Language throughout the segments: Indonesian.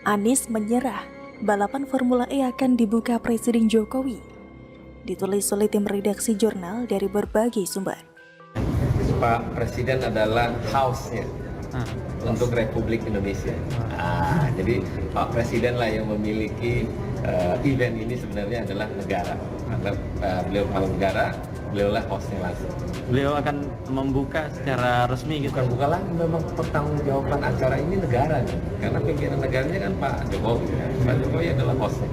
Anies menyerah, balapan Formula E akan dibuka Presiden Jokowi. Ditulis oleh tim redaksi jurnal dari berbagai sumber. Pak Presiden adalah house-nya untuk Republik Indonesia. Jadi Pak Presiden lah yang memiliki event ini sebenarnya adalah negara. Karena beliau kepala negara, beliau lah host-nya langsung. Beliau akan membuka secara resmi gitu. Bukan buka lagi, memang pertanggungjawaban acara ini negara nih. Karena pimpinan negaranya kan Pak Jokowi. Pak Jokowi adalah host-nya.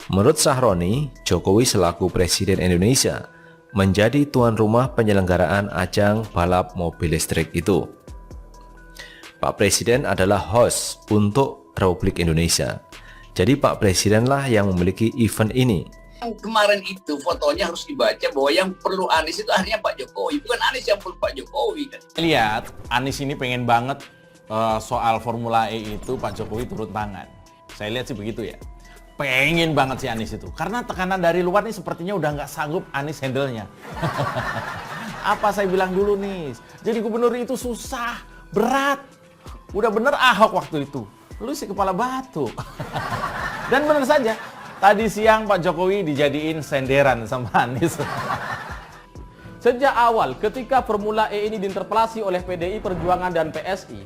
Menurut Sahroni, Jokowi selaku Presiden Indonesia menjadi tuan rumah penyelenggaraan ajang balap mobil listrik itu. Pak Presiden adalah host untuk Republik Indonesia. Jadi Pak Presidenlah yang memiliki event ini. Kemarin itu fotonya harus dibaca bahwa yang perlu Anies itu akhirnya Pak Jokowi, bukan Anies yang perlu Pak Jokowi. Lihat, Anies ini pengen banget soal Formula E itu Pak Jokowi turun tangan. Saya lihat sih begitu ya. Pengen banget si Anies itu. Karena tekanan dari luar nih sepertinya udah nggak sanggup Anies handle-nya. Apa saya bilang dulu nih, jadi gubernur itu susah, berat. Udah bener Ahok waktu itu. Lu si kepala batu. Dan bener saja, tadi siang Pak Jokowi dijadiin senderan sama Anies. Sejak awal ketika Formula E ini diinterpelasi oleh PDI Perjuangan dan PSI,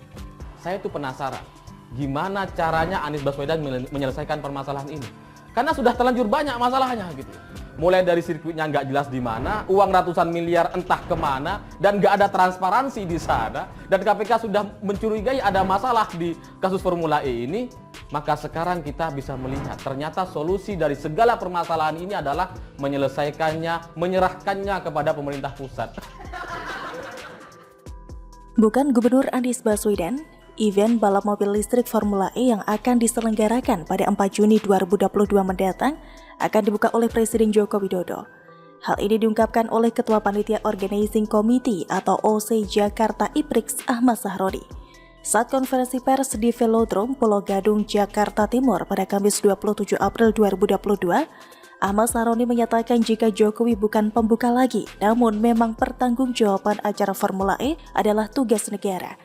saya tuh penasaran gimana caranya Anies Baswedan menyelesaikan permasalahan ini. Karena sudah terlanjur banyak masalahnya gitu. Mulai dari sirkuitnya nggak jelas di mana, uang ratusan miliar entah kemana, dan nggak ada transparansi di sana, dan KPK sudah mencurigai ada masalah di kasus Formula E ini. Maka sekarang kita bisa melihat ternyata solusi dari segala permasalahan ini adalah menyelesaikannya, menyerahkannya kepada pemerintah pusat. Bukan Gubernur Anies Baswedan, event balap mobil listrik Formula E yang akan diselenggarakan pada 4 Juni 2022 mendatang akan dibuka oleh Presiden Joko Widodo. Hal ini diungkapkan oleh Ketua Panitia Organizing Committee atau OC Jakarta IPRIX Ahmad Sahroni saat konferensi pers di Velodrome Pulau Gadung, Jakarta Timur pada Kamis 27 April 2022. Ahmad Sahroni menyatakan jika Jokowi bukan pembuka lagi, namun memang pertanggungjawaban acara Formula E adalah tugas negara.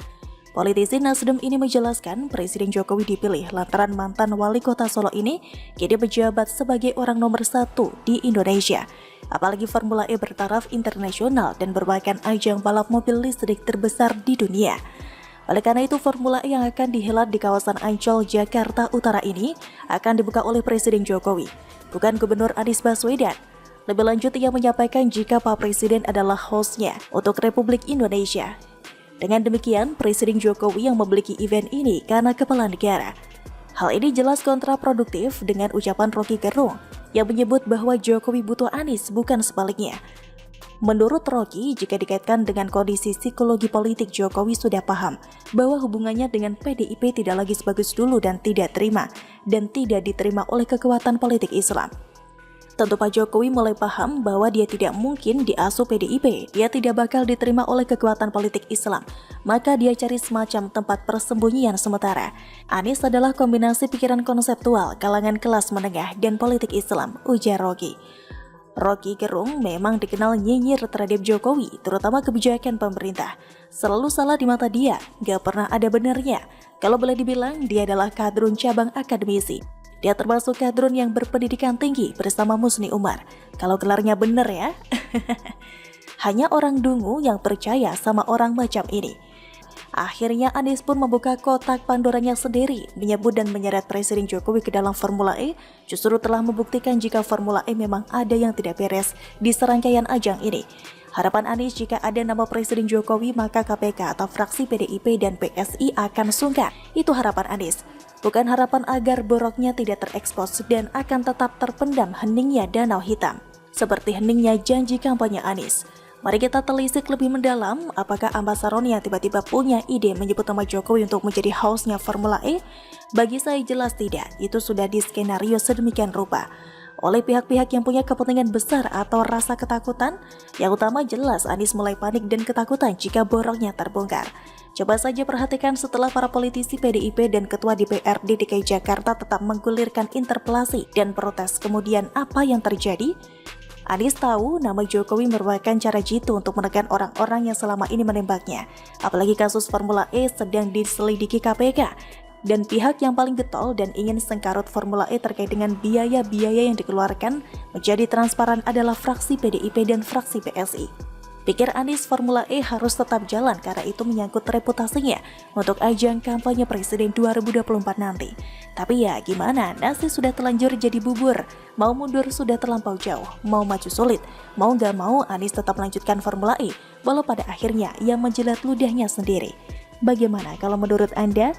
Politisi Nasdem ini menjelaskan Presiden Jokowi dipilih lantaran mantan wali kota Solo ini kini menjabat sebagai orang nomor 1 di Indonesia. Apalagi Formula E bertaraf internasional dan merupakan ajang balap mobil listrik terbesar di dunia. Oleh karena itu, Formula E yang akan dihelat di kawasan Ancol, Jakarta Utara ini akan dibuka oleh Presiden Jokowi, bukan Gubernur Anies Baswedan. Lebih lanjut, ia menyampaikan jika Pak Presiden adalah hostnya untuk Republik Indonesia. Dengan demikian, Presiden Jokowi yang memiliki event ini karena kepala negara. Hal ini jelas kontraproduktif dengan ucapan Rocky Gerung yang menyebut bahwa Jokowi butuh Anies, bukan sebaliknya. Menurut Rocky, jika dikaitkan dengan kondisi psikologi politik, Jokowi sudah paham bahwa hubungannya dengan PDIP tidak lagi sebagus dulu dan tidak diterima oleh kekuatan politik Islam. Tentu Pak Jokowi mulai paham bahwa dia tidak mungkin diasuh PDIP, dia tidak bakal diterima oleh kekuatan politik Islam, maka dia cari semacam tempat persembunyian sementara. Anies adalah kombinasi pikiran konseptual kalangan kelas menengah dan politik Islam, ujar Rocky. Rocky Gerung memang dikenal nyinyir terhadap Jokowi, terutama kebijakan pemerintah. Selalu salah di mata dia, gak pernah ada benarnya. Kalau boleh dibilang, dia adalah kadrun cabang akademisi. Dia termasuk kadrun yang berpendidikan tinggi bersama Musni Umar. Kalau gelarnya bener ya. Hanya orang dungu yang percaya sama orang macam ini. Akhirnya Anies pun membuka kotak Pandoranya sendiri, menyebut dan menyeret Presiden Jokowi ke dalam Formula E, justru telah membuktikan jika Formula E memang ada yang tidak beres di serangkaian ajang ini. Harapan Anies jika ada nama Presiden Jokowi, maka KPK atau fraksi PDIP dan PSI akan sungkan. Itu harapan Anies. Bukan harapan agar boroknya tidak terekspos dan akan tetap terpendam heningnya danau hitam, seperti heningnya janji kampanye Anies. Mari kita telisik lebih mendalam, apakah Ahmad Sahroni yang tiba-tiba punya ide menyebut nama Jokowi untuk menjadi hostnya Formula E? Bagi saya jelas tidak, itu sudah diskenario sedemikian rupa oleh pihak-pihak yang punya kepentingan besar atau rasa ketakutan. Yang utama jelas Anies mulai panik dan ketakutan jika boroknya terbongkar. Coba saja perhatikan setelah para politisi PDIP dan Ketua DPRD DKI Jakarta tetap menggulirkan interpelasi dan protes, kemudian apa yang terjadi? Anies tahu nama Jokowi merupakan cara jitu untuk menekan orang-orang yang selama ini menembaknya. Apalagi kasus Formula E sedang diselidiki KPK. Dan pihak yang paling getol dan ingin sengkarut Formula E terkait dengan biaya-biaya yang dikeluarkan menjadi transparan adalah fraksi PDIP dan fraksi PSI. Pikir Anies Formula E harus tetap jalan karena itu menyangkut reputasinya untuk ajang kampanye Presiden 2024 nanti. Tapi ya gimana, nasi sudah telanjur jadi bubur, mau mundur sudah terlampau jauh, mau maju sulit, mau nggak mau Anies tetap melanjutkan Formula E, walau pada akhirnya ia menjilat ludahnya sendiri. Bagaimana kalau menurut Anda?